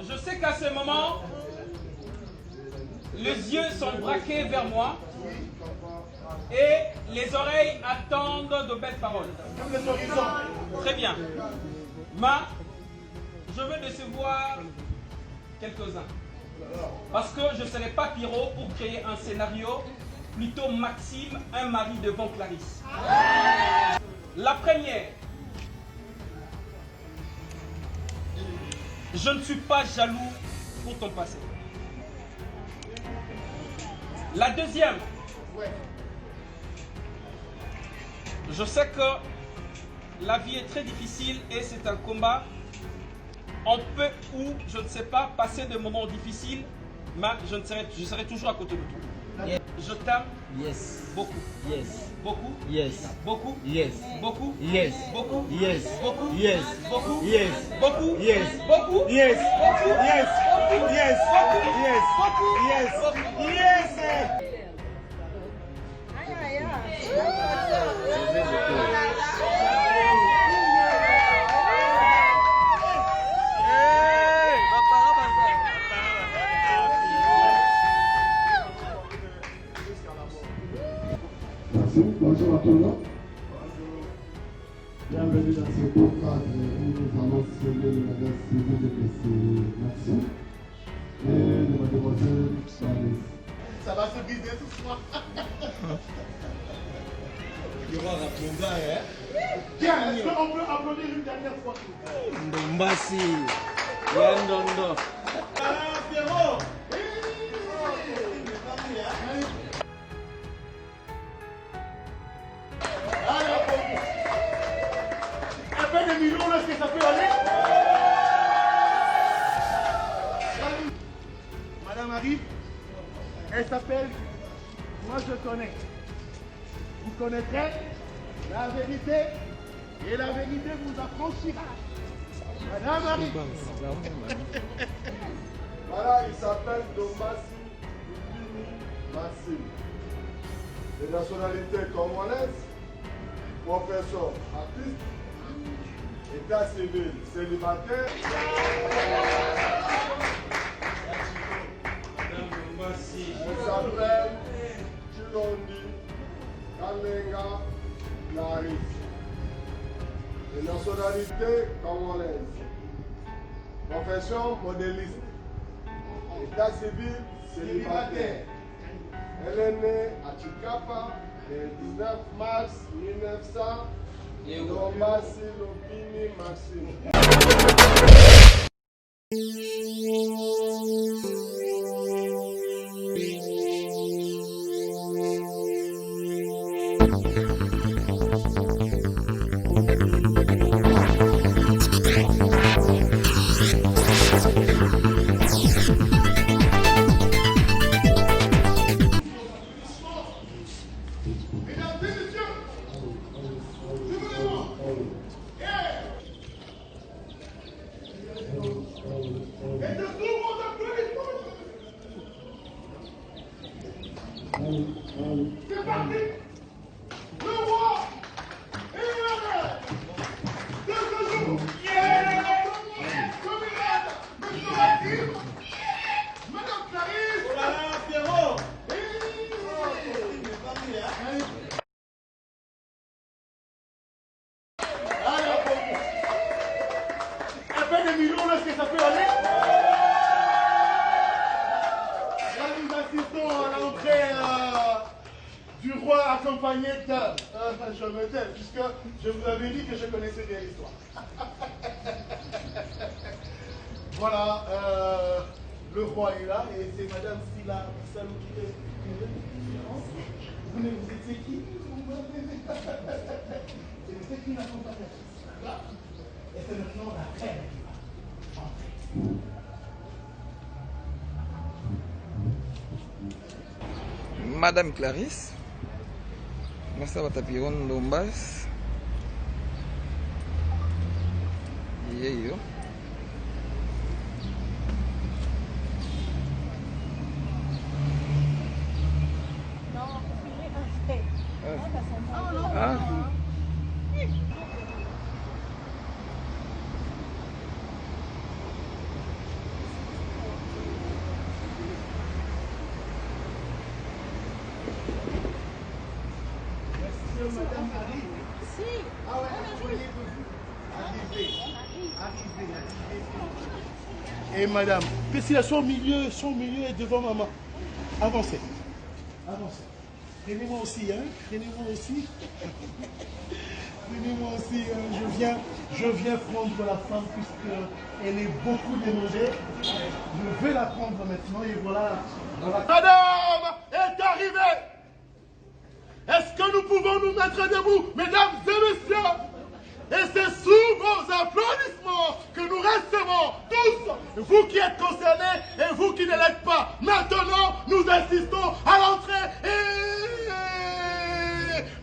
je sais qu'à ce moment, les yeux sont braqués vers moi et les oreilles attendent de belles paroles. Très bien. Mais je veux décevoir quelques-uns. Parce que je ne serai pas Pierrot pour créer un scénario, plutôt Maxime, un mari devant Clarisse. La première, je ne suis pas jaloux pour ton passé. La deuxième, je sais que la vie est très difficile et c'est un combat. On peut ou, je ne sais pas, passer des moments difficiles, mais je serai toujours à côté de toi. Yes. Je t'aime Yes. beaucoup. Yes. Beaucoup. Yes. Beaucoup. Yes. Beaucoup. Yes. Beaucoup. Yes. Beaucoup. Yes. Beaucoup. Yes. Beaucoup. Yes. Beaucoup. Yes. Beaucoup. Yes. Beaucoup. Yes. Beaucoup. Yes. Beaucoup. Yes. Beaucoup. Yes. Merci, bonjour à tout le monde. Bienvenue dans ce beau cadre où nous allons célébrer le mariage civil de M. Maxime et de Mademoiselle Clarisse. Ça va se briser ce soir. Tu vas répondre, hein? Tiens, est-ce qu'on peut applaudir une dernière fois? Ndombasi. Yandondo. Ah, Pierrot! Un peu de millions, est-ce que ça peut aller? Madame arrive, elle s'appelle, moi je connais. Vous connaîtrez la vérité et la vérité vous affranchira. Madame Marie. Voilà, il s'appelle Ndombasi Maxime. De nationalité congolaise, professeur, artiste, état civil, célibataire. Elle s'appelle Chilondi Kalenga Clarisse. De nationalité congolaise. Profession modéliste. État civil célibataire. Elle est née à Chikapa le 19 mars 1900. Ndombasi Lopini Maxime. Mesdames et messieurs, et de tout le monde applaudit. C'est parti. Le roi et la reine de ce jour. Monsieur Maxime, Madame Clarisse. Oh là là, Pierrot. Un peu de millions, est-ce que ça peut aller? Là, nous assistons à l'entrée du roi accompagné de... je me tais, puisque je vous avais dit que je connaissais bien l'histoire. Voilà, le roi est là et c'est Madame Silla Salou qui est vous étiez qui? C'est une accompagnatrice. Et c'est maintenant la reine qui va entrer. Madame Clarisse, nasa batapiron Ndombasi. Yeyo. Ah. et madame. Priscilla, son milieu est devant maman. Avancez. Avancez. Prenez-moi aussi, hein. Prenez-moi aussi. Prenez-moi aussi. Je viens prendre la femme puisqu'elle est beaucoup dérangée. Je vais la prendre maintenant et voilà. Madame est arrivée. Est-ce que nous pouvons nous mettre debout, mesdames et messieurs? Et c'est sous vos applaudissements que nous recevons tous, vous qui êtes concernés et vous qui ne l'êtes pas. Maintenant, nous assistons à l'entrée et...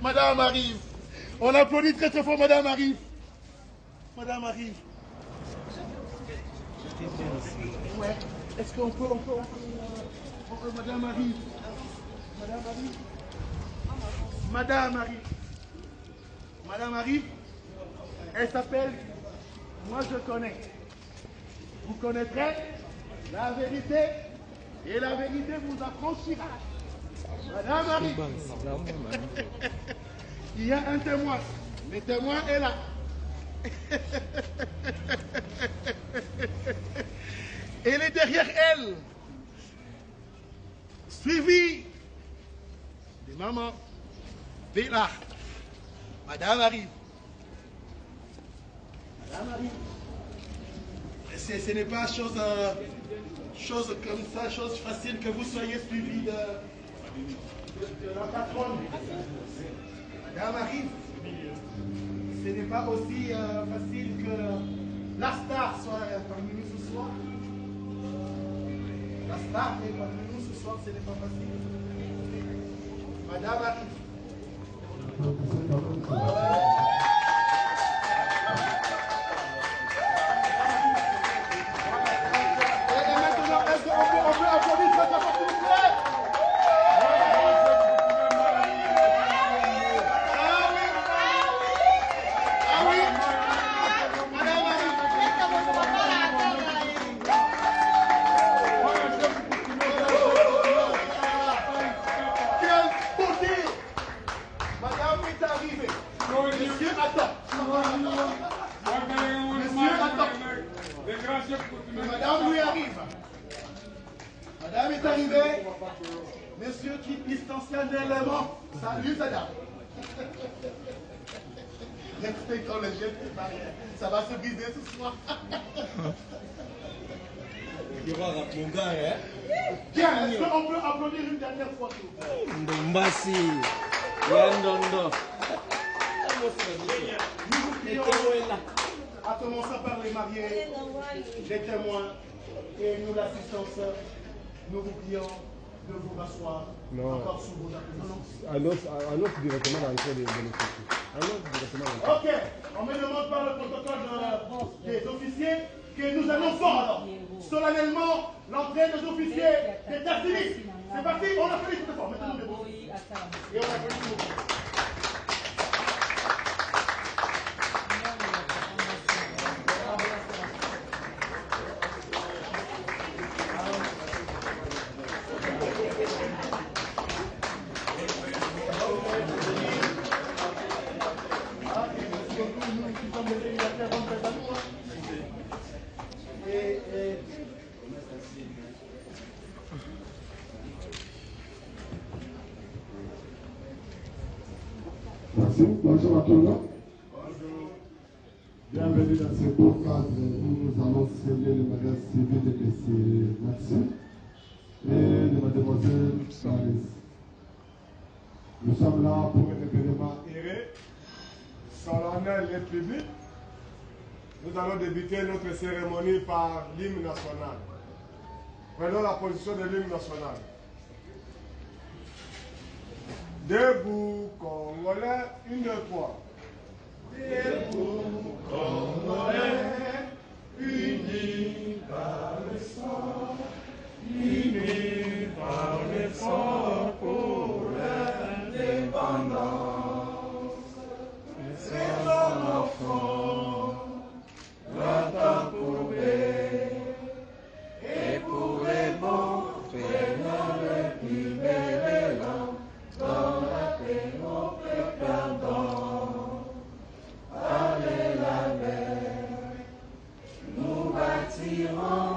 Madame arrive. On applaudit très très fort, madame arrive. Madame arrive. Ouais. Est-ce qu'on peut... Madame arrive. Madame arrive. Madame arrive. Madame arrive. Elle s'appelle, moi je connais. Vous connaîtrez la vérité et la vérité vous affranchira. Madame Marie, il y a un témoin. Le témoin est là. Elle est derrière elle, suivie de maman Béla. Madame arrive. Ce n'est pas chose comme ça, chose facile que vous soyez suivi de la patronne. Madame arrive. Ce n'est pas aussi facile que la star soit parmi nous ce soir. La star est parmi nous ce soir, ce n'est pas facile. Madame arrive. On peut applaudir cette fois, s'il vous plaît. Ah oui. Madame Marie. Quel beauté. Madame est arrivée. Monsieur attend. Monsieur attend. Madame lui arrive. Madame est arrivée. Monsieur quitte distanciellement. Salut, madame. Restez quand le jet est barrière. Ça va se briser ce soir. Bien, est-ce qu'on peut applaudir une dernière fois? Ndombasi, Yandondo. Nous vous prions, à commencer par les mariés, les témoins et nous l'assistance. Nous vous prions de vous rasseoir encore sous vos applaudissements. Annonce directement dans le cours des bénéficiaires. Annonce directement dans le Ok, on me demande par le protocole des officiers que nous annonçons alors solennellement l'entrée des officiers d'état civil. C'est parti, on applaudit tout fort. Mettez-nous debout. Et on applaudit tout fort. Merci. Bonjour à tout le monde. Bonjour. Bienvenue dans ce beau cadre où nous allons sceller le mariage civil de M. Maxime et de Mademoiselle Clarisse. Nous sommes là pour un événement Iré, solennel et public. Nous allons débuter notre cérémonie par l'hymne national. Prenons la position de l'hymne national. Debout, Congolais, une fois. Debout, Congolais, unis par le sang, unis par le sang pour l'indépendance. C'est un enfant, l'attente pour et pour les bons, feignant les plus belles langues. Dans la paix, on peut perdre. Allez la mer, nous bâtirons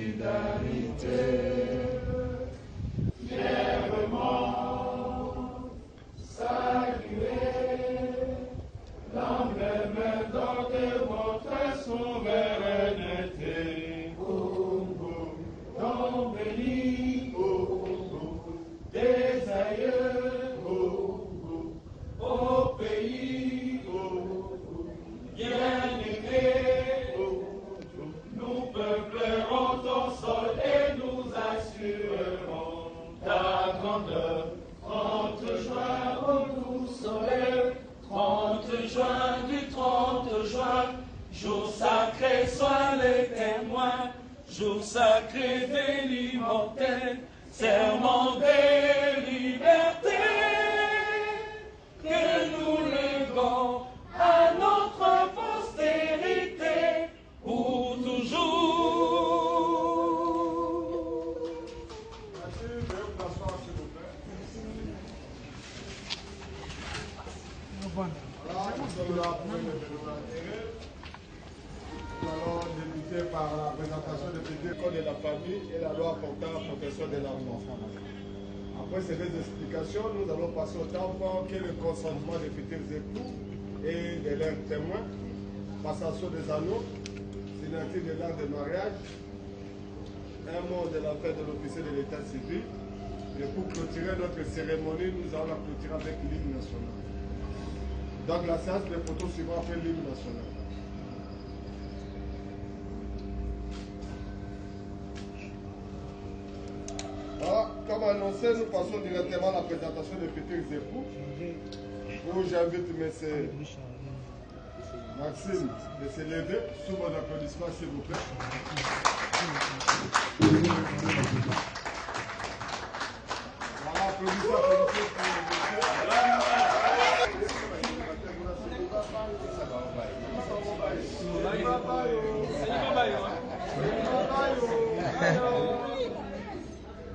solidarité. Fièrement saluer l'emblème d'or de votre souveraineté. Congo, nom béni, des aïeux, au pays bien-aimé, nous peuplerons ton sol et nous assurerons ta grandeur. 30 juin au doux soleil, 30 juin du 30 juin, jour sacré, sois les témoins, jour sacré de l'immortel, serment de liberté, que nous léguons à notre postérité pour toujours. Merci, veuillez vous asseoir s'il vous plaît. Voilà, nous sommes là pour une événement intérêt. Nous allons débuter par la présentation du petit code de la famille et la loi portant la protection de l'enfant. Après ces deux explications, nous allons passer au temps qui est le consentement des futurs époux et de leurs témoins, passation des anneaux, signature de l'acte de mariage, un mot de la fête de l'officier de l'état civil. Et pour clôturer notre cérémonie, nous allons la clôturer avec l'hymne national. Donc la séance des photos suivra après l'hymne national. Voilà, comme annoncé, nous passons directement à la présentation des futurs époux. Où j'invite M. Maxime de se lever sous mon applaudissement, s'il vous plaît. Voilà, applaudissez pour le monsieur.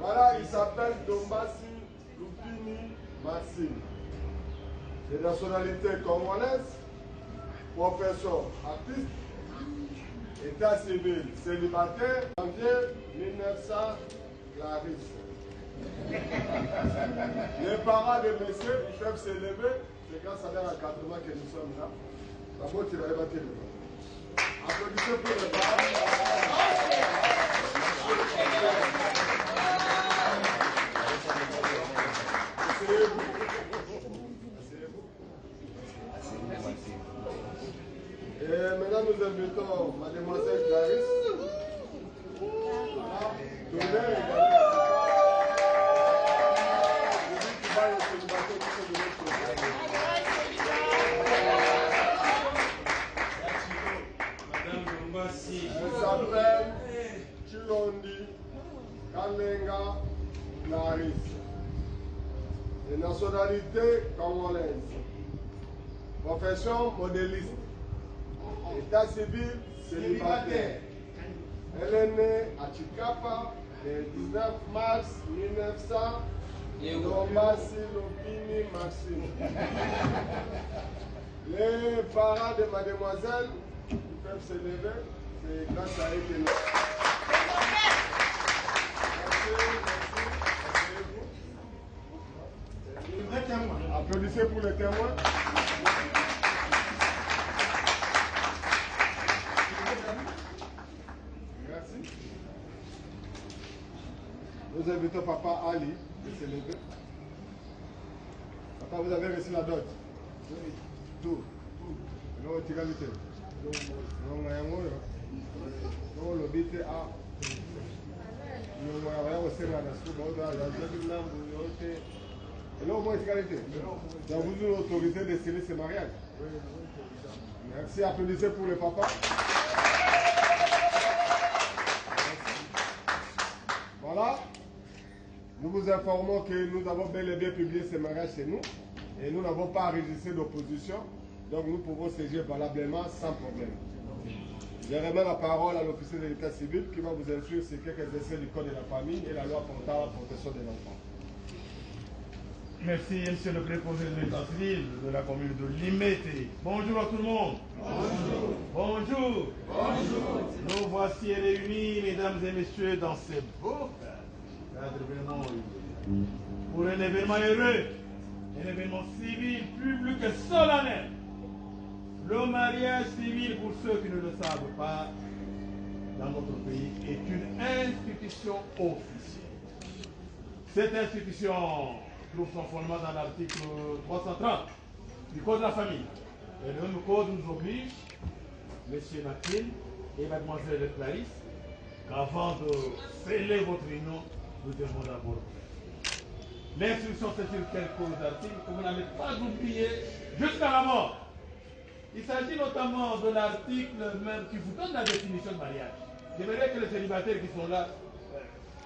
Voilà, il s'appelle Dombasi Lupini Maxime. De nationalité congolaise, profession artiste, état civil célibataire, janvier 1900, Clarisse. Les parents de messieurs peuvent se lever, c'est grâce à l'heure à 80 que nous sommes là. D'abord, tu vas évacuer le bas. Applaudissez pour les parents. Asseyez-vous. Et maintenant, nous invitons Mademoiselle Clarisse. Voilà. Elle s'appelle Chilondi Kalenga Clarisse. De nationalité congolaise. Profession modéliste. État civil célibataire. Elle est née à Chikapa le 19 mars 1900. Dombasi Lupini Maxime. Les parents de mademoiselle peuvent se lever. C'est grâce à eux que nous. Merci. Applaudissez pour les témoins. Merci. Nous invitons Papa Ali de se lever. Papa, vous avez reçu la dot. Tout. Non, tu vas vite. Non, le bite a. Donc vous nous autorisez de sceller ce mariage. Merci, applaudissez pour le papa. Voilà. Nous vous informons que nous avons bel et bien publié ce mariage chez nous et nous n'avons pas enregistré d'opposition, donc nous pouvons siéger valablement sans problème. Je remets la parole à l'officier de l'état civil qui va vous instruire sur quelques essais du code de la famille et la loi portant la protection de l'enfant. Merci, monsieur le préposé de l'état civil de la commune de Limété. Bonjour à tout le monde. Bonjour. Bonjour. Bonjour. Nous voici réunis, mesdames et messieurs, dans ces beaux cadres pour un événement heureux, un événement civil, public et solennel. Le mariage civil, pour ceux qui ne le savent pas, dans notre pays, est une institution officielle. Cette institution trouve son fondement dans l'article 330 du Code de la famille. Et le même code nous oblige, M. Maxime et Mademoiselle Clarisse, qu'avant de sceller votre union, nous devons d'abord. L'instruction, c'est sur quelques articles que vous n'avez pas oublié jusqu'à la mort. Il s'agit notamment de l'article même qui vous donne la définition de mariage. J'aimerais que les célibataires qui sont là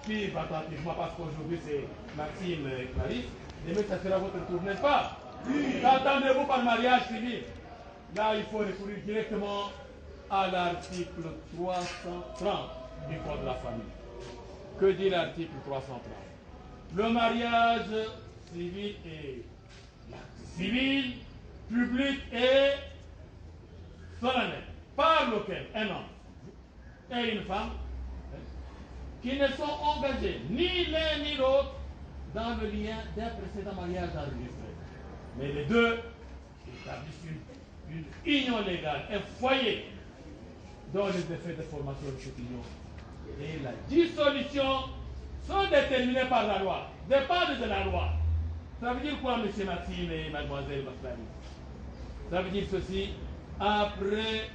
suivent attentivement, parce qu'aujourd'hui c'est Maxime et Clarisse. Demain, ça sera votre tour, n'est-ce pas? Qu'entendez-vous par mariage civil? Là, il faut recourir directement à l'article 330 du Code de la famille. Que dit l'article 330? Le mariage civil est civil, public et solennel, par lequel un homme et une femme qui ne sont engagés ni l'un ni l'autre dans le lien d'un précédent mariage enregistré. Mais les deux établissent une union légale, un foyer dont les effets de formation de cette union et la dissolution sont déterminés par la loi, dépendent de la loi. Ça veut dire quoi, M. Maxime et Mademoiselle Clarisse? Ça veut dire ceci: après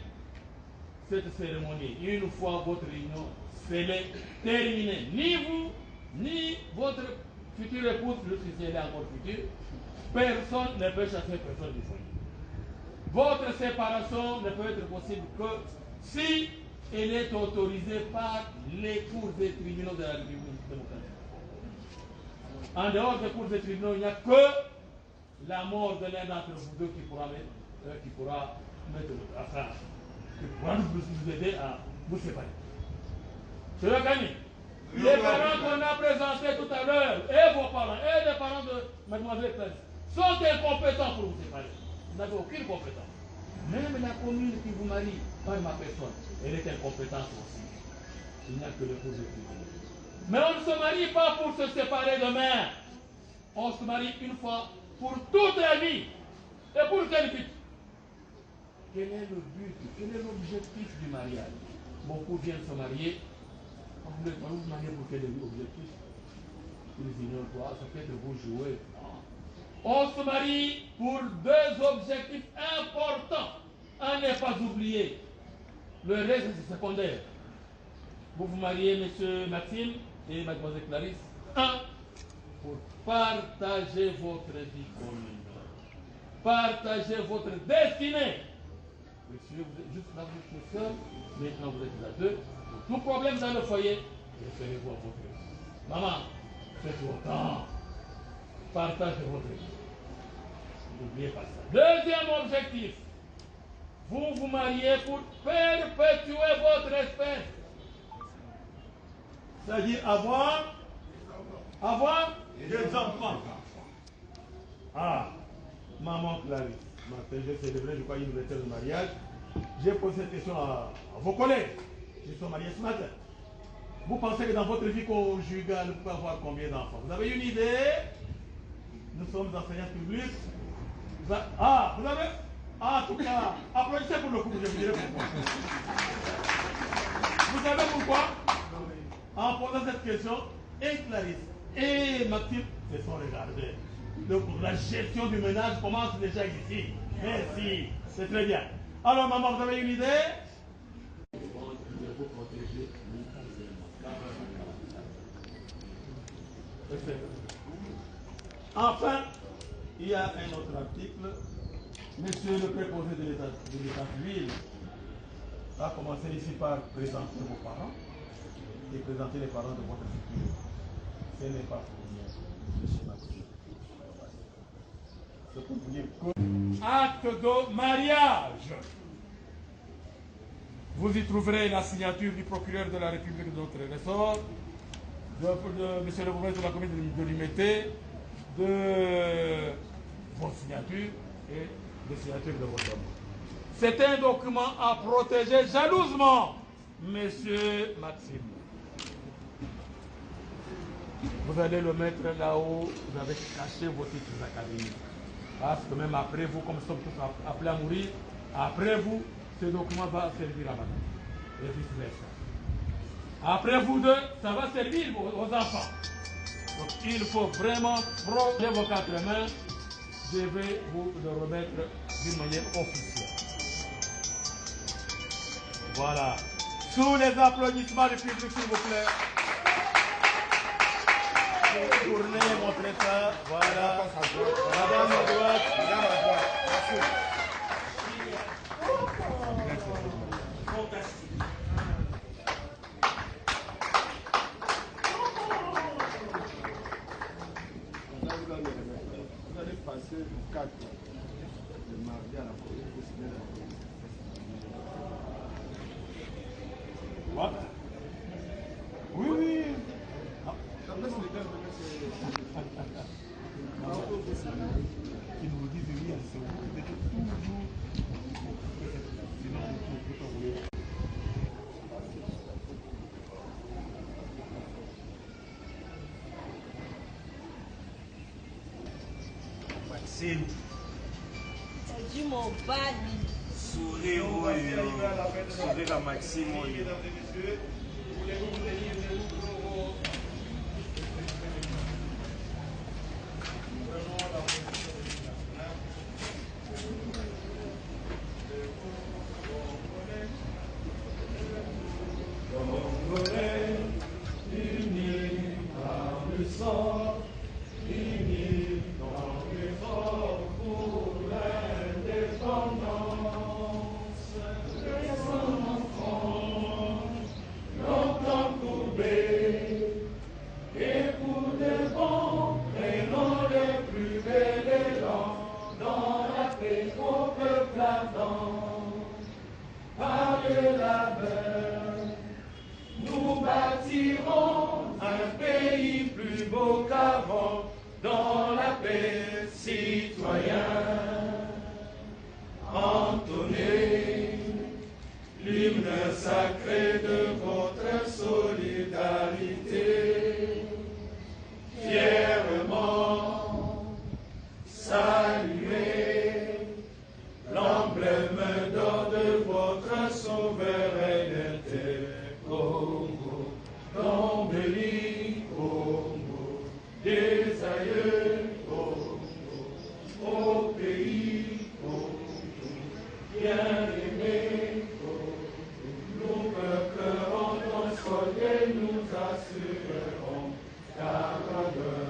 cette cérémonie, une fois votre union scellée, terminée, ni vous, ni votre future épouse, si elle est encore future, personne ne peut chasser personne du foyer. Votre séparation ne peut être possible que si elle est autorisée par les cours des tribunaux de la République démocratique. En dehors des cours des tribunaux, il n'y a que la mort de l'un d'entre vous deux qui pourra mettre à ça, qui pourra nous aider à vous séparer. C'est le gagné. Les parents qu'on a présentés tout à l'heure, et vos parents, et les parents de Mademoiselle Clarisse, sont incompétents pour vous séparer. Vous n'avez aucune compétence. Même la commune qui vous marie par ma personne, elle est incompétente aussi. Il n'y a que le cours de tribunal. Mais on ne se marie pas pour se séparer demain. On se marie une fois pour toute la vie. Et pour quel but? Quel est le but? Quel est l'objectif du mariage? Beaucoup viennent se marier. Vous vous mariez pour quel objectif? Ils ignorent quoi? Ça fait de vous jouer. On se marie pour deux objectifs importants. Un n'est pas oublié. Le reste, c'est secondaire. Vous vous mariez, monsieur Maxime et mademoiselle Clarisse. Un, pour partager votre vie commune. Partager votre destinée. Monsieur, vous êtes juste là, vous êtes seul. Maintenant, vous êtes là deux. Tout problème dans le foyer, référez-vous à votre vie. Maman, faites autant. Partagez votre vie. N'oubliez pas ça. Deuxième objectif. Vous vous mariez pour perpétuer votre espèce. C'est-à-dire avoir des enfants. Ah, maman Clarisse, j'ai célébré, je crois, une anniversaire de mariage. J'ai posé cette question à vos collègues qui sont mariés ce matin. Vous pensez que dans votre vie conjugale, vous pouvez avoir combien d'enfants? Vous avez une idée? Nous sommes enseignants publics. Vous avez? Ah, en tout cas, applaudissez pour le couple, je vous dirai pourquoi. Vous savez pourquoi? En posant cette question, et Clarisse et Maxime se sont regardés. Donc la gestion du ménage commence déjà ici. Merci, c'est très bien. Alors maman, vous avez une idée? Enfin, il y a un autre article. Monsieur le préposé de l'État civil va commencer ici par présenter vos parents et présenter les parents de votre futur. Ce n'est pas pour nous, monsieur Maxime. C'est pour vous dire que... Acte de mariage. Vous y trouverez la signature du procureur de la République de notre ressort, de monsieur le gouverneur de la commune de Limété, de vos signatures et des signatures de votre homme. C'est un document à protéger jalousement, Monsieur Maxime. Vous allez le mettre là où vous avez caché vos titres académiques. Parce que même après vous, comme nous sommes tous appelés à mourir, après vous, ce document va servir à madame. Et vice-versa. Après vous deux, ça va servir aux enfants. Donc il faut vraiment prendre vos quatre mains. Je vais vous le remettre d'une manière officielle. Voilà. Sous les applaudissements du public, s'il vous plaît. Tournez, montrez ça. Voilà. Madame à droite. Madame à droite. Merci. Vous allez passer le 4 de mardi à la commune pour signer la commune. What? Oui, oui. Qui nous disent oui, c'est toujours. Sinon, on peut envoyer. Maxime, C'est du mon bali. sourire, sourire à Maxime. Nous bâtirons un pays plus beau qu'avant, dans la paix, citoyens. Entonnez l'hymne sacré de votre solidarité. Fièrement saluez l'emblème d'or de votre souveraineté. Congo, d'embelli, Congo, des aïeux, Congo, au pays, Congo, bien-aimé, Congo, nous peuplерons ton sol et nous assurerons ta grandeur.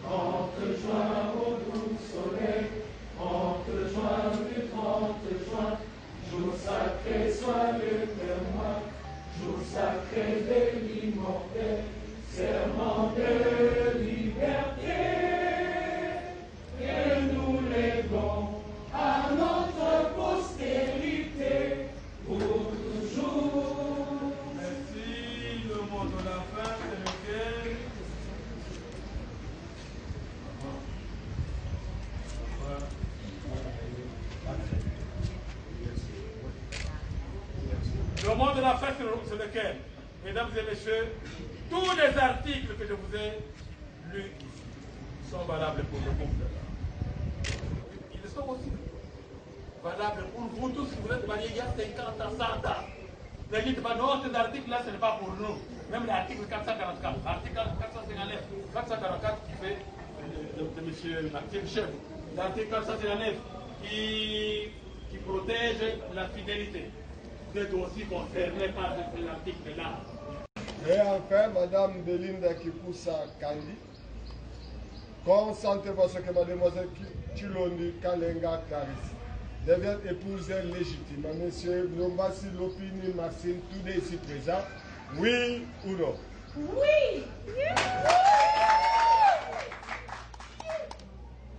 Entre juin au doux soleil, entre juin du 30 juin, jour sacré soit le témoin. Jour sacré de l'immortel, serment de liberté, que nous léguons à notre postérité pour toujours. Merci, le mot de la fin, c'est lequel? Le mot de la fin, c'est lequel? Mesdames et messieurs, tous les articles que je vous ai lus sont valables pour le groupe. Ils sont aussi valables pour vous tous. Si vous êtes mariés il y a 50 ans, 100 ans. Ne dites pas non, cet article-là, ce n'est pas pour nous. Même l'article 444, l'article 459, 444 qui fait de M. Maxime Chef. L'article 459 qui protège la fidélité. Vous êtes aussi concerné par cet article-là. Et enfin, Madame Belinda Kipoussa Kandi, consentez parce que Mademoiselle Chilondi Kalenga Clarisse devient épouse légitime. Monsieur Ndombassi Lopini Maxime, tous ici présents, oui ou non? Oui!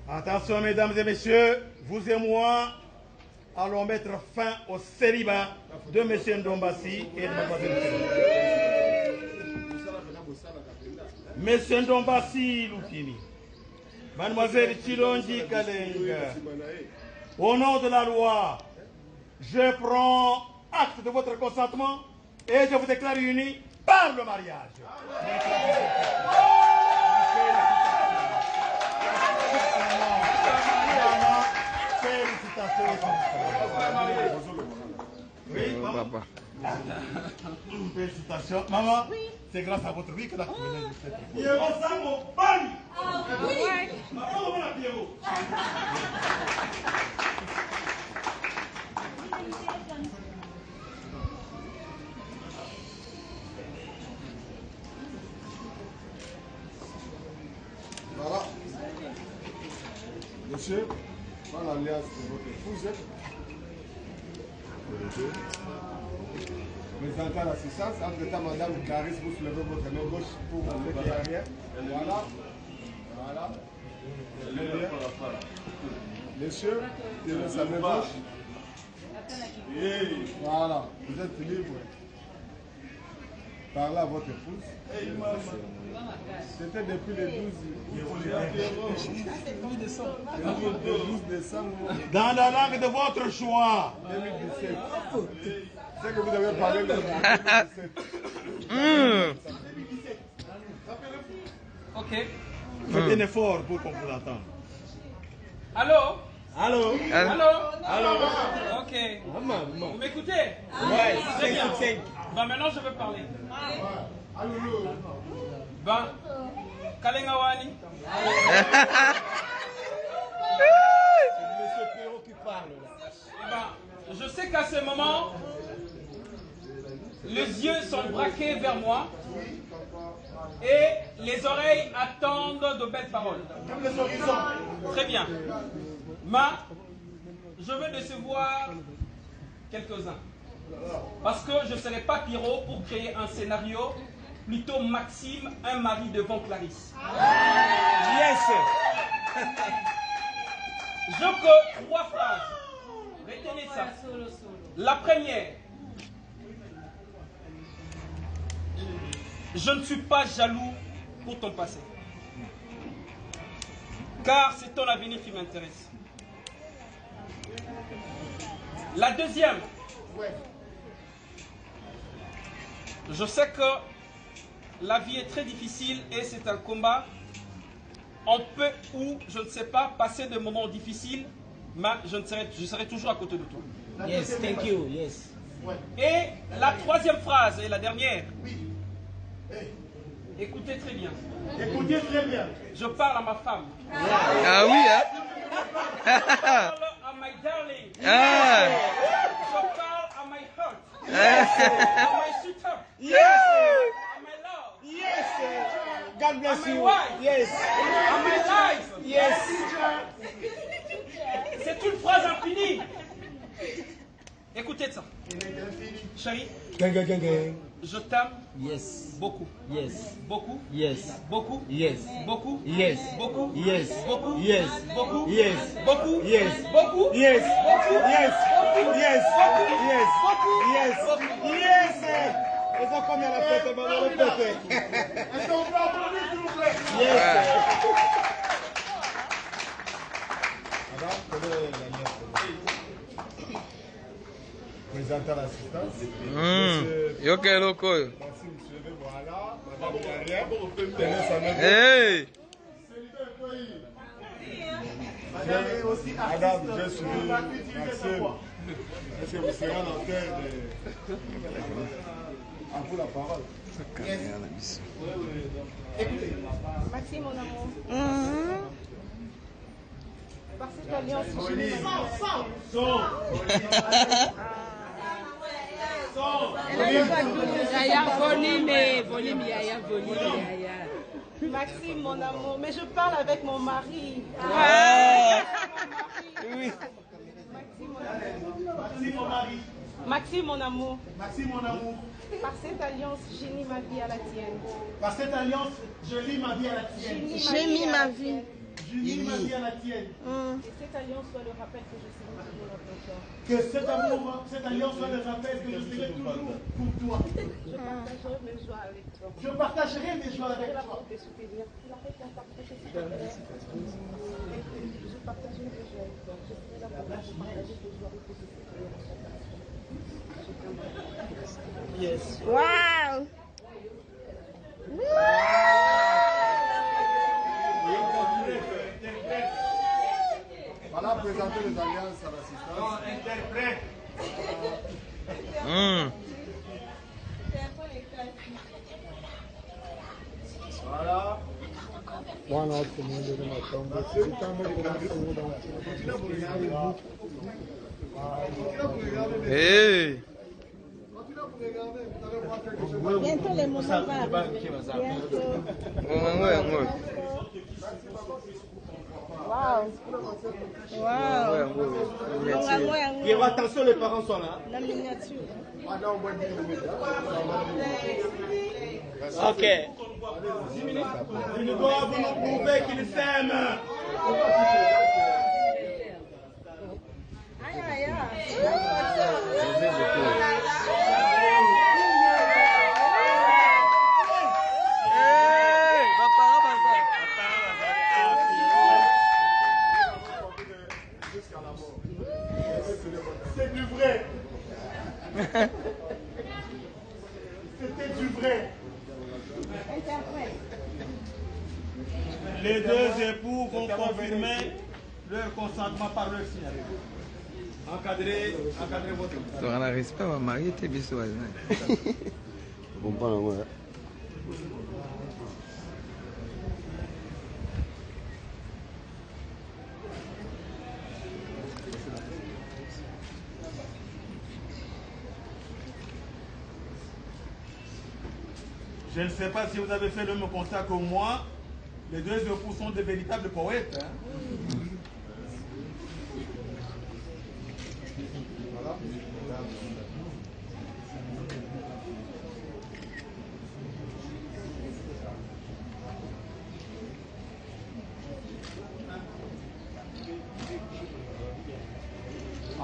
Attention, mesdames et messieurs, vous et moi allons mettre fin au célibat de M. Ndombassi et de Mademoiselle Chilondi. M. Ndombassi Lupini, Mademoiselle Chilonji Kalenga, au nom de la loi, je prends acte de votre consentement et je vous déclare unis par le mariage. Félicitations. Oui, maman. Papa. Félicitations. Maman, c'est grâce à votre vie que la commune est faite. Pierrot, ça, mon pan. Ah oui. Maman, on a Pierrot. Voilà. Monsieur, dans l'alliance de votre épouse, présentant l'assistance, entre-temps, madame Clarisse, vous soulevez votre main gauche pour montrer qu'il n'y a rien. Voilà. Voilà. Monsieur, tenez sa main gauche. Voilà. Vous êtes libre. Parlez à votre épouse. C'était depuis le 12 décembre Dans la langue de votre choix. 2017. C'est que vous avez parlé de 2017. Ok. Faites un effort pour qu'on vous entende. Allô? Allô? Allô? Allô? Ok. Vous m'écoutez? Ouais, Très bien. Bon, maintenant je vais parler. Ben, Kalengawani. Monsieur Pierrot qui parle là. Ben, je sais qu'à ce moment, les yeux sont braqués vers moi et les oreilles attendent de belles paroles. Comme les horizons. Très bien. Mais je vais décevoir quelques-uns. Parce que je ne serai pas Pierrot pour créer un scénario, plutôt Maxime, un mari devant Clarisse. Yes. Je que 3 phrases. Retenez ça. La première. Je ne suis pas jaloux pour ton passé. Car c'est ton avenir qui m'intéresse. La deuxième. Je sais que la vie est très difficile et c'est un combat. On peut ou, je ne sais pas, passer des moments difficiles, mais je serai toujours à côté de toi. Yes, thank you, yes. Et la troisième phrase et la dernière. Écoutez très bien. Écoutez très bien. Je parle à ma femme. Ah oui, hein? Je parle à my darling. Ah. Je parle à my heart. Ah. À my sweetheart. Yes, À my love. yes. God bless my you. wife. Yes, À my life. yes. C'est une phrase infinie. Écoutez ça. Chérie, Gang, gang, gang, gang. je t'aime Yes, beaucoup. yes, Beaucoup. yes, Beaucoup. yes, Beaucoup. yes, Beaucoup. yes, Beaucoup. yes, Beaucoup. yes, Beaucoup. yes, Beaucoup. yes, Beaucoup. yes, Beaucoup. yes, Beaucoup. yes, Beaucoup. yes, yes. Ils ont combien la fête? On va le répéter. Est-ce qu'on peut applaudir s'il vous plaît? Yes. Madame, prenez la lettre. Présentant l'assistance. Yo que loco. Maxime, suivez, voilà. Madame Carrière, tenez sa main. Hey. Madame, je suis Maxime. Est-ce que vous serez à l'antenne de... À vous la parole. Maxime, mon amour. Par cette alliance, Maxime, mon amour, mais je parle avec mon mari. Oui. Maxime, mon mari. Maxime, mon amour, Maxime, mon amour. par cette alliance, j'unis ma vie à la tienne. Par cette alliance, je lis ma vie à la tienne. J'ai mis ma vie. Julie m'a dit à la tienne. Et cette alliance soit le rappel que je serai toujours dans ton cœur. Que cet amour, cette alliance soit le rappel que je serai toujours pour toi. Je partagerai mes joies avec toi. Je partagerai mes joies avec La toi. porte est soutenir. La paix qu'on partage, je partagerai mes joies avec toi. Je serai là pour partager tes joies avec toi. Yes. Wow! Voilà, présenter les alliances à l'assistance. Interprète. Voilà. Hey! Bientôt les moments vont arriver. Bientôt. Ouais. Wow. Wow. Et attention, les parents sont là. La miniature. Ok. Ils doivent nous prouver qu'ils s'aiment. Aïe, aïe, aïe. C'est du vrai. C'était du vrai. Les deux époux vont confirmer leur consentement par leur signature. Encadrez votre. Tu auras le respect, on va marier tes bisous. Bon, pas ouais. Je ne sais pas si vous avez fait le même constat que moi. Les deux époux sont de véritables poètes. Hein? Voilà.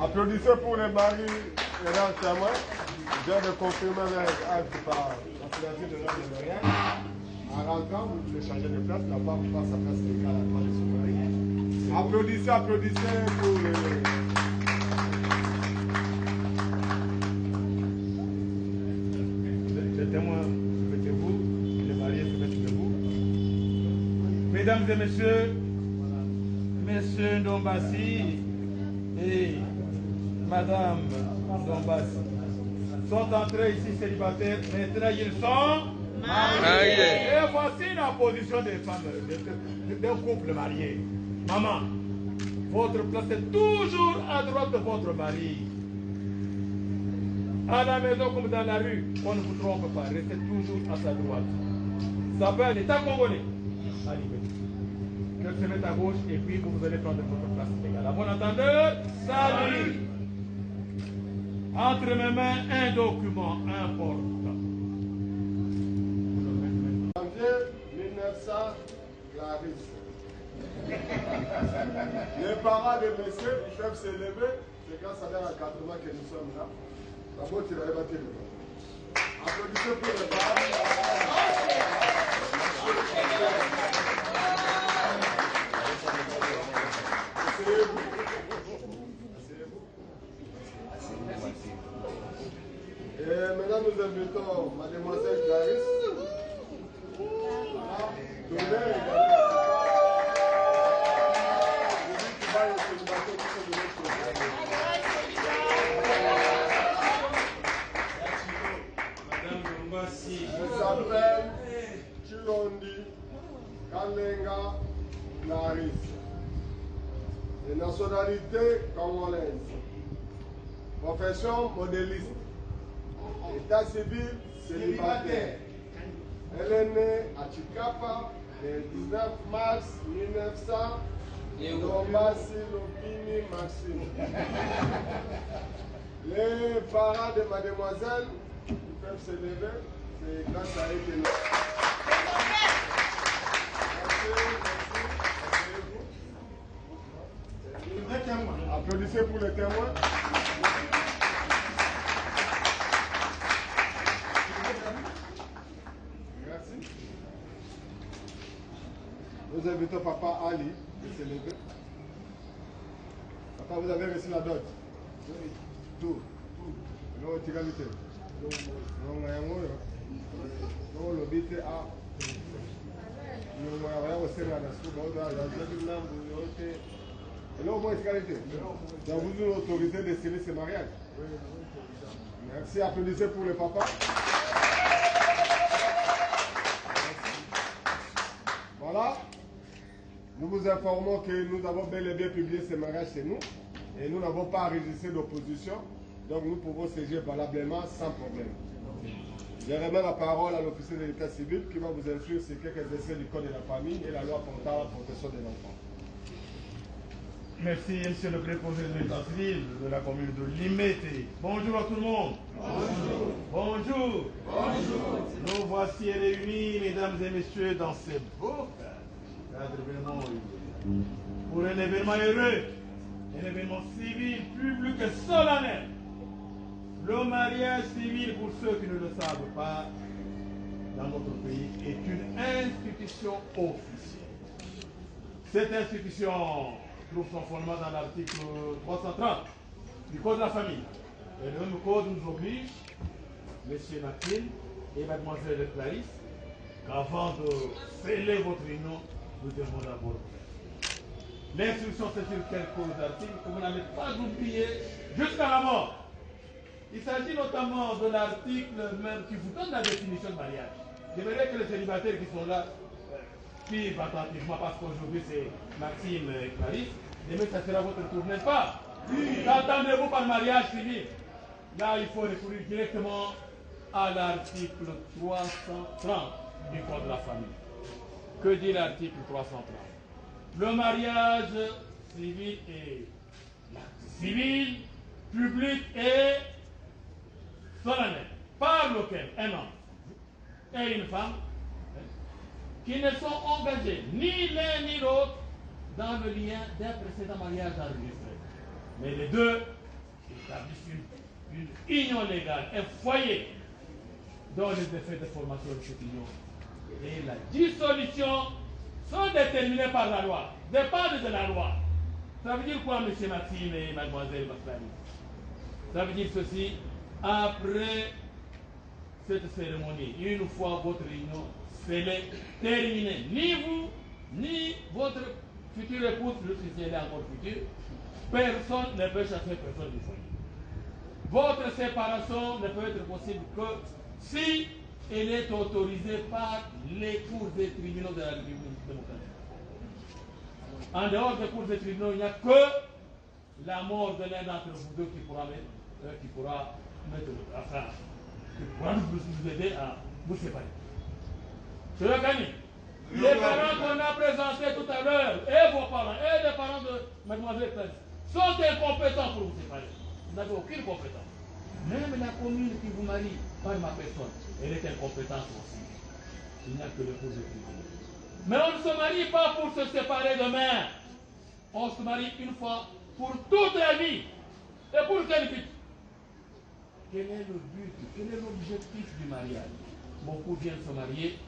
Applaudissez pour les maris et leurs témoins. Je viens de confirmer leur acte par la signature de l'homme de rien. En rentrant, vous pouvez changer de place. La femme passe sa place égale à la place de son mari. Applaudissez pour les... Les témoins, mettez-vous. Les mariés, se mettent debout. Mesdames et messieurs Ndombassi et Madame Ndombassi sont entrés ici célibataires. Maintenant, ils sont mariés. Et voici la position des femmes d'un couple marié. Maman, votre place est toujours à droite de votre mari. À la maison comme dans la rue, on ne vous trompe pas. Restez toujours à sa droite. Ça peut être l'État congolais. Allez, qu'elle se mette à gauche et puis vous allez prendre votre place égale. À bon entendeur, salut. Entre mes mains, un document important. Janvier 1900, Clarisse. Les parents de messieurs, ils peuvent se lever. C'est grâce à l'heure à 80 que nous sommes là. D'abord, tu vas évacuer le temps. Applaudissez pour les parents. Asseyez-vous. Et maintenant, nous invitons Mademoiselle Clarisse. Tournez également. Elle s'appelle Chilondi Kalenga Clarisse. De nationalité congolaise. Profession modéliste. État civil célibataire. Elle est née à Chikapa le 19 mars 1900. Ndombassi Lopini Maxime. Les parents de mademoiselle peuvent se lever. C'est grâce à eux que nous... Merci. applaudissez pour les témoins. Merci. Nous invitons Papa Ali de s'élever. Papa, vous avez reçu la dot. Tout. Non, tu vas vite. Non, le bite a. Et là, au moins, égalité. Donc, vous nous autorisez de sceller ce mariage. Merci. Applaudissez pour le papa. Voilà. Nous vous informons que nous avons bel et bien publié ce mariage chez nous. Et nous n'avons pas enregistré d'opposition. Donc, nous pouvons siéger valablement sans problème. Je remets la parole à l'officier de l'état civil qui va vous instruire sur quelques essais du code de la famille et la loi portant la protection de l'enfant. Merci, monsieur le préposé de l'état civil de la commune de Limete. Bonjour à tout le monde. Bonjour. Bonjour. Bonjour. Nous voici réunis, mesdames et messieurs, dans ces beaux cadres pour un événement heureux, un événement civil, public et solennel. Le mariage civil, pour ceux qui ne le savent pas, dans notre pays, est une institution officielle. Cette institution trouve son fondement dans l'article 330 du Code de la famille. Et le même code nous oblige, M. Maxime et Mademoiselle Clarisse, qu'avant de sceller votre union, nous devons d'abord. L'instruction, c'est sur quelques articles que vous n'allez pas oublier jusqu'à la mort. Il s'agit notamment de l'article même qui vous donne la définition de mariage. J'aimerais que les célibataires qui sont là suivent attentivement parce qu'aujourd'hui c'est Maxime et Clarisse. Demain ça sera votre tour, n'est-ce pas? Qu'entendez-vous par mariage civil? Là il faut recourir directement à l'article 330 du Code de la famille. Que dit l'article 330? Le mariage civil est civil, public et solennel, par lequel un homme et une femme qui ne sont engagés ni l'un ni l'autre dans le lien d'un précédent mariage enregistré. Mais les deux établissent une union légale, un foyer dont les effets de formation de cette union et la dissolution sont déterminés par la loi, dépendent de la loi. Ça veut dire quoi, M. Maxime et Mademoiselle Baslani? Ça veut dire ceci: après cette cérémonie, une fois votre union scellée, terminée, ni vous, ni votre future épouse, si elle est encore future, personne ne peut chasser personne du foyer. Votre séparation ne peut être possible que si elle est autorisée par les cours des tribunaux de la République démocratique. En dehors des cours des tribunaux, il n'y a que la mort de l'un d'entre vous deux qui pourra mettre la fin, qui pourra nous aider à vous séparer. Je le gagne. Les parents qu'on a présentés tout à l'heure, et vos parents, et les parents de Mademoiselle Clarisse, sont incompétents pour vous séparer. Vous n'avez aucune compétence. Même la commune qui vous marie par ma personne, elle est incompétente aussi. Il n'y a que le cours de tribunaux. Mais on ne se marie pas pour se séparer demain. On se marie une fois pour toute la vie. Et pour quel but? Quel est le but? Quel est l'objectif du mariage? Beaucoup viennent se marier.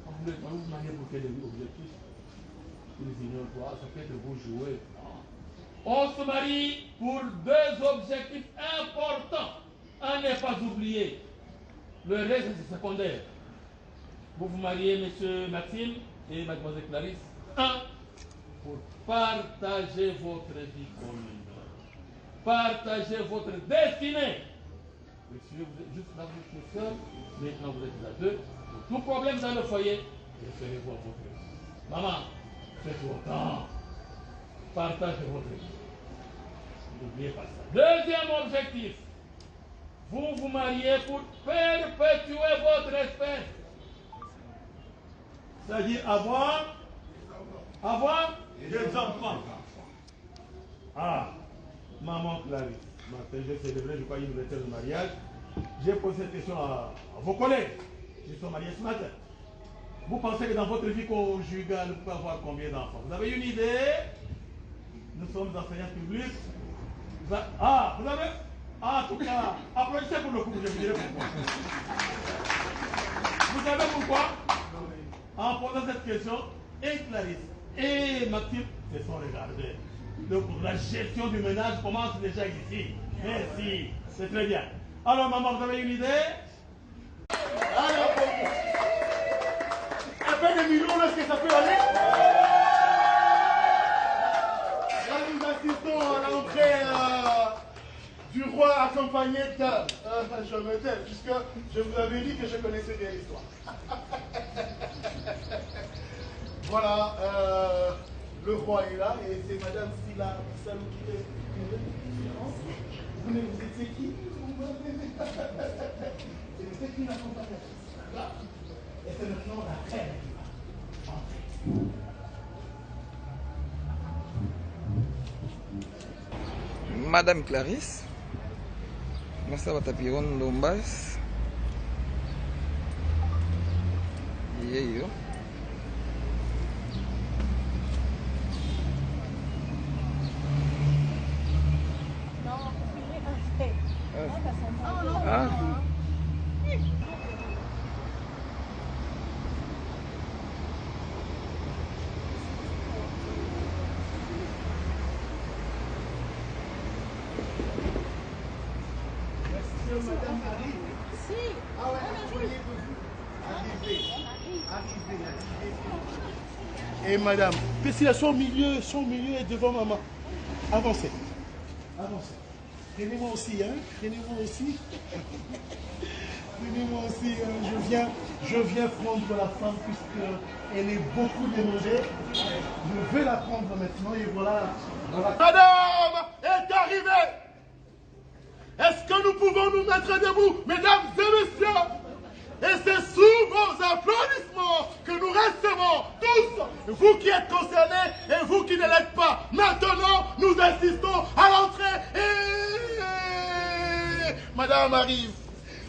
Vous vous mariez pour quel objectif? Ils ignorent quoi? Ça fait de vous jouer. On se marie pour deux objectifs importants. À ne pas oublier. Le reste, c'est secondaire. Vous vous mariez, M. Maxime et Mademoiselle Clarisse. Un, pour partager votre vie commune. Partager votre destinée. Monsieur, vous êtes juste là, vous êtes seul. Maintenant, vous êtes à deux. Tout problème dans le foyer, référez-vous à votre vie. Maman, faites autant. Partagez votre vie. N'oubliez pas ça. Deuxième objectif. Vous vous mariez pour perpétuer votre espèce. C'est-à-dire avoir des enfants. Ah, maman Clarisse, j'ai célébré, je crois, une retraite de mariage. J'ai posé cette question à vos collègues qui sont mariés ce matin. Vous pensez que dans votre vie conjugale, vous pouvez avoir combien d'enfants? Vous avez une idée? Nous sommes enseignants publics. Ah, vous avez... En tout cas, applaudissez pour le couple, je vous dirai pourquoi. Vous savez pourquoi? En posant cette question, et Clarisse et Maxime se sont regardés. Donc la gestion du ménage commence déjà ici. Merci, c'est très bien. Alors maman, vous avez une idée? Alors, un peu de millions, est-ce que ça peut aller? Là, nous assistons à l'entrée du roi accompagné de dames. Je me tais, puisque je vous avais dit que je connaissais bien l'histoire. Voilà, le roi est là et c'est Madame Silla Salou qui est. Vous étiez qui? C'est une accompagnatrice. Et c'est maintenant la reine qui va entrer. Madame Clarisse, Massa Batapiron Dombas. Yeyo. Ah. Madame Marie. Si. Ah ouais, arrivez. Et madame, Priscilla, son milieu est devant maman. Avancez. Avancez. Prenez-moi aussi, hein. Prenez-moi aussi. Prenez-moi aussi. Je viens prendre la femme puisqu'elle est beaucoup dérangée. Je vais la prendre maintenant et voilà. Madame est arrivée. Est-ce que nous pouvons nous mettre debout, mesdames et messieurs? Et c'est sous vos applaudissements que nous recevons tous, vous qui êtes concernés et vous qui ne l'êtes pas. Maintenant, nous assistons à l'entrée et... Madame arrive.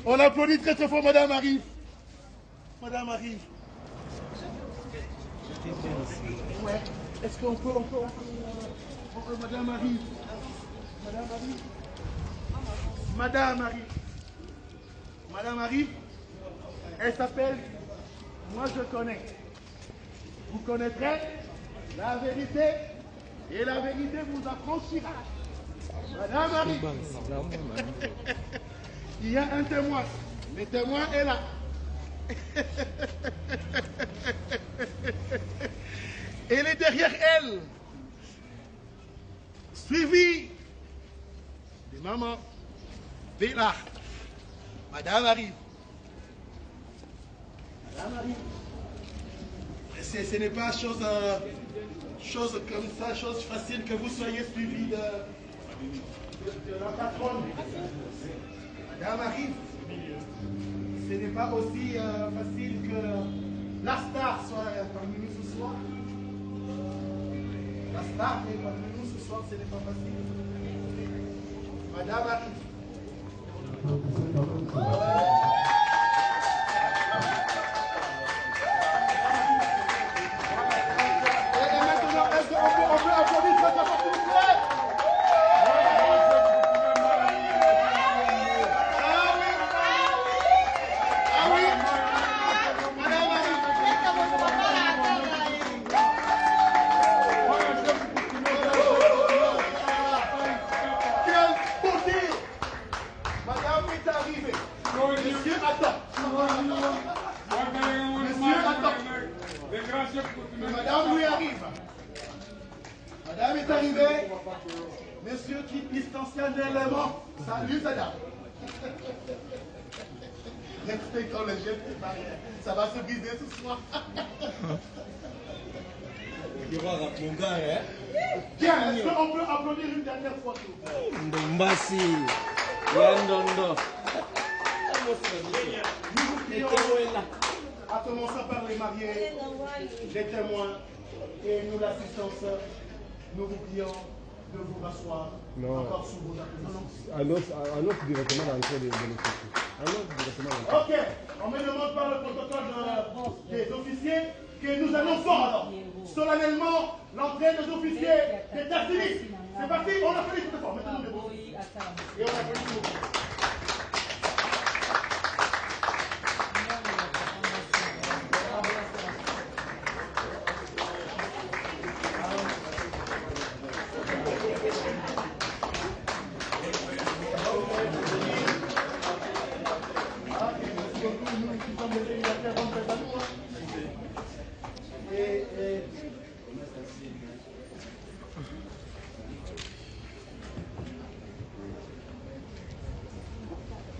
On applaudit très très fort, Madame arrive. Madame arrive. Ouais. Est-ce qu'on peut... Madame arrive. Madame arrive. Madame arrive. Madame arrive. Elle s'appelle, moi je connais. Vous connaîtrez la vérité et la vérité vous affranchira. Madame arrive. Il y a un témoin. Le témoin est là. Elle est derrière elle. Suivie de maman. Là. Madame arrive. Madame arrive. Ce n'est pas chose comme ça, chose facile que vous soyez suivi de la patronne. Madame arrive. Ce n'est pas aussi facile que la star soit parmi nous ce soir. La star est parmi nous ce soir, ce n'est pas facile. Madame arrive. Et maintenant, est-ce qu'on peut applaudir cette s'il vous plaît? Ah oui. Madame quel côté. Madame est arrivée. Monsieur attend. Monsieur attend. Madame lui arrive. Madame est arrivée. Monsieur quitte distanciellement. Salut, madame. Respectons les gestes barrières. Ça va se briser ce soir. Bien, est-ce qu'on peut applaudir une dernière fois? Ndombasi, Yandondo. Nous vous prions, à commencer par les mariés, les témoins et nous l'assistance, nous vous prions de vous rasseoir encore sous vos applaudissements. Un autre directement dans l'entrée de l'officier. Un autre directement dans l'entrée. Ok, on me demande par le protocole des officiers que nous annonçons alors solennellement l'entrée des officiers d'état civil. C'est parti, on applaudit tout de fort. Mettez-nous debout.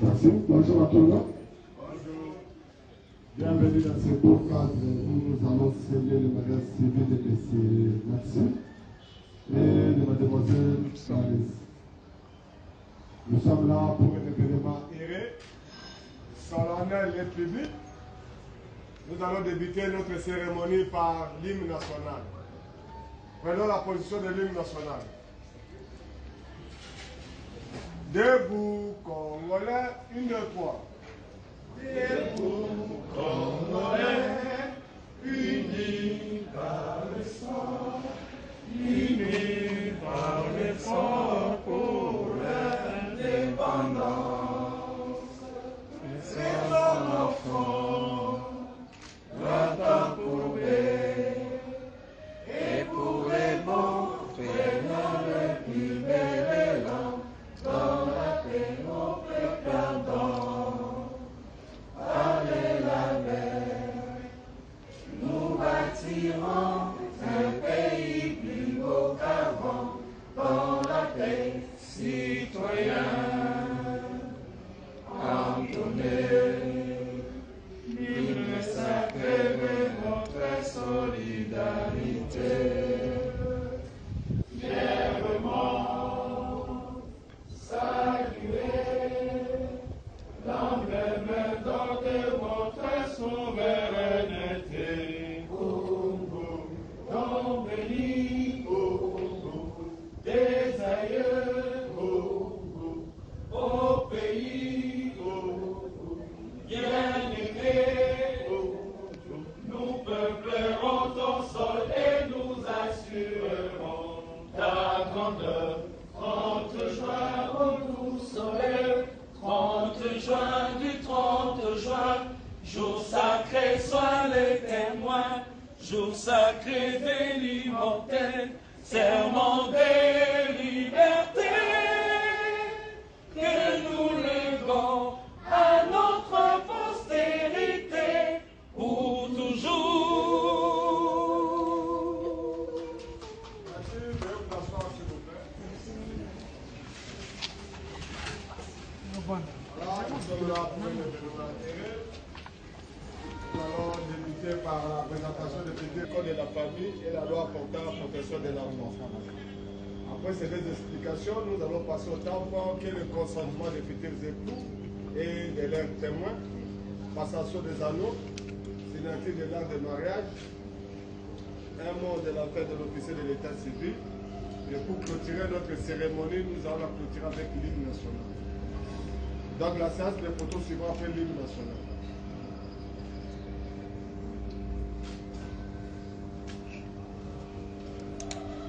Merci. Bonjour à tout le monde. Bonjour. Bienvenue dans ce beau cadre où nous allons sceller le mariage civil de M. Maxime et de Mademoiselle Clarisse. Nous sommes là pour un événement Iré, solennel et public. Nous allons débuter notre cérémonie par l'hymne national. Prenons la position de l'hymne national. Debout, Congolais, une, deux, trois. Debout, Congolais, unis par le sang, unis par l'effort pour l'indépendance. C'est son enfant, doit approuver, et pour les bons, prénom le plus bel élan. Dans la paix, au peuple perdant, allez la mer, nous bâtirons un pays plus beau qu'avant, dans la paix, citoyen, entonnez, l'hymne sacré de notre solidarité, fièrement. Saluer l'emblème d'or de votre souveraineté. Nom béni des aïeux au pays bien-aimé. Nous peuplerons ton sol et nous assurerons ta grandeur. 30 juin au doux soleil, 30 juin du 30 juin, jour sacré, sois les témoins, jour sacré de l'immortel, serment des libertés, que nous levons à notre postérité pour toujours. Voilà, nous sommes là pour un événement intérêt. Nous allons débuter par la présentation des petits codes de la famille et la loi portant la protection de l'enfant. Après ces deux explications, nous allons passer au tampon qui est le consentement des futurs époux et de leurs témoins, passation des anneaux, signature de l'acte de mariage, un mot de la fête de l'officier de l'état civil. Et pour clôturer notre cérémonie, nous allons la clôturer avec l'hymne national. Donc la séance des photos suivra après l'hymne national.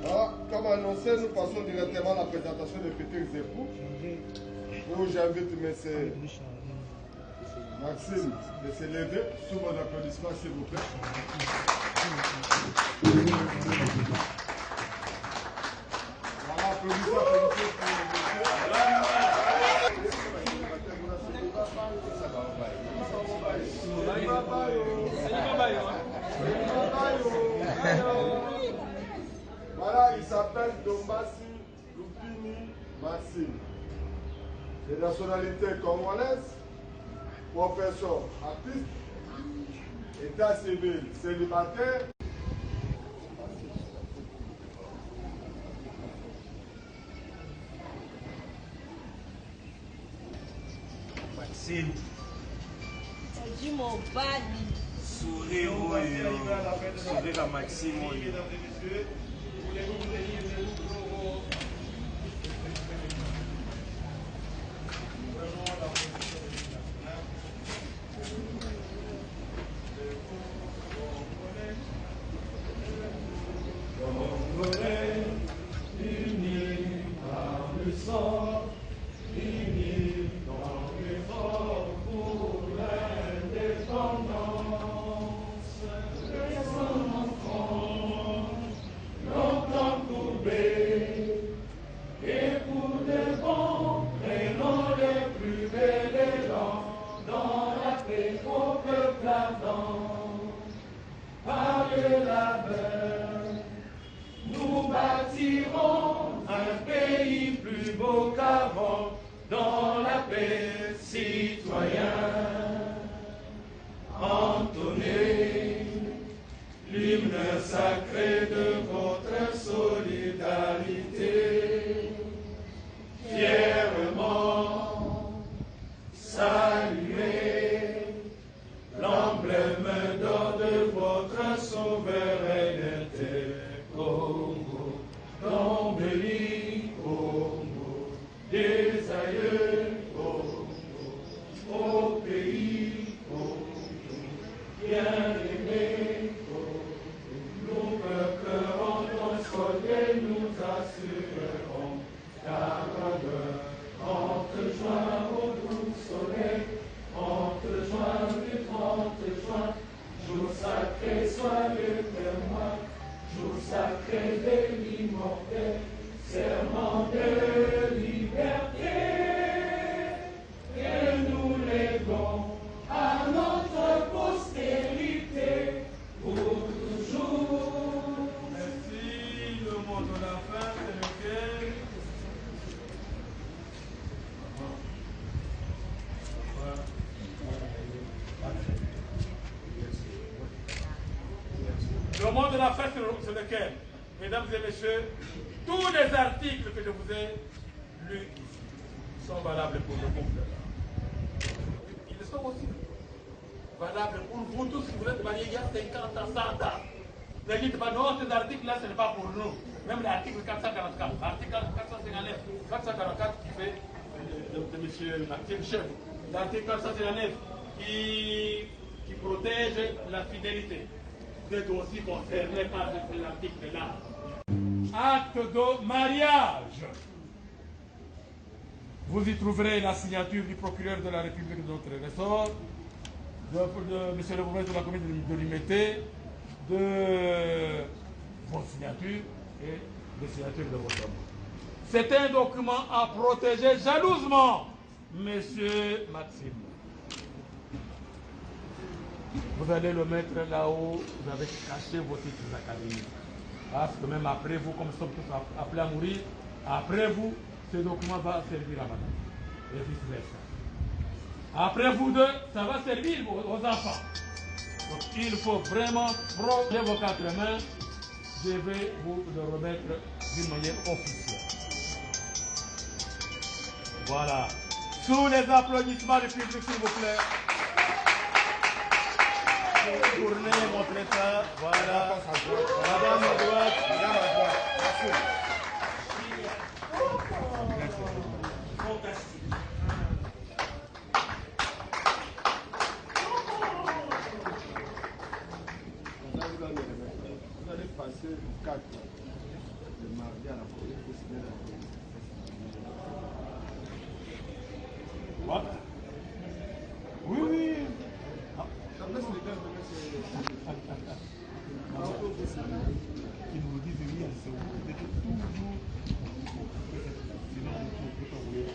Voilà, comme annoncé, nous passons directement à la présentation des futurs époux. Où j'invite M. Maxime de se lever sous vos applaudissements, s'il vous plaît. Voilà, applaudissez, applaudissez pour le monsieur. Voilà, il s'appelle Dombasi Lupini Maxime. De nationalité congolaise, professeur, artiste, état civil, célibataire. Maxime. Dis mon bali. Sourire oyo. Sourire à Maxime oyo. Congolais, unis par le sang, de la mer, nous bâtirons un pays plus beau qu'avant, dans la paix, citoyens. Entonnez l'hymne sacré de votre solidarité, fièrement saluez l'emblème d'or de votre souveraineté. Congo, d'embelli, Congo, des aïeux, Congo, au pays, Congo, bien-aimé, nous peuplерons ton sol et nous assurerons ta grandeur. On te joint au doux soleil, on te joint du 30 juin, jour sacré soit le témoin, jour sacré de l'immortel, serment de liberté, que nous léguons à notre postérité pour toujours. Merci, le mot de la fin, c'est lequel? Le mot de la fin, c'est lequel? Mesdames et messieurs, tous les articles que je vous ai lus sont valables pour le couple. Ils sont aussi valables pour vous tous si vous êtes mariés il y a 50 ans, 100 ans. Ne dites pas non, ces articles-là, ce n'est pas pour nous. Même l'article 444, l'article 459, 444 qui fait de M. Martin Chef, l'article 459 qui protège la fidélité. Vous êtes aussi concerné par cet article-là. Acte de mariage. Vous y trouverez la signature du procureur de la République de notre ressort, de M. le gouverneur de la commune de Limité, de vos signatures et des signatures de votre homme. C'est un document à protéger jalousement, Monsieur Maxime. Vous allez le mettre là où vous avez caché vos titres académiques. Parce que même après vous, comme nous sommes tous appelés à mourir, après vous, ce document va servir à madame. Et vice-versa. Après vous deux, ça va servir aux enfants. Donc il faut vraiment prendre vos 4 mains. Je vais vous le remettre d'une manière officielle. Voilà. Sous les applaudissements du public, s'il vous plaît. Tournez, montrez ça. Voilà. Madame à droite. Madame à droite. Fantastique. Vous allez passer le 4 de mardi à la police pour signer la police. What? Oui, oui. Ah, ça me laisse les gars, Qui nous disent oui, c'est toujours. Sinon, on peut pas vouloir.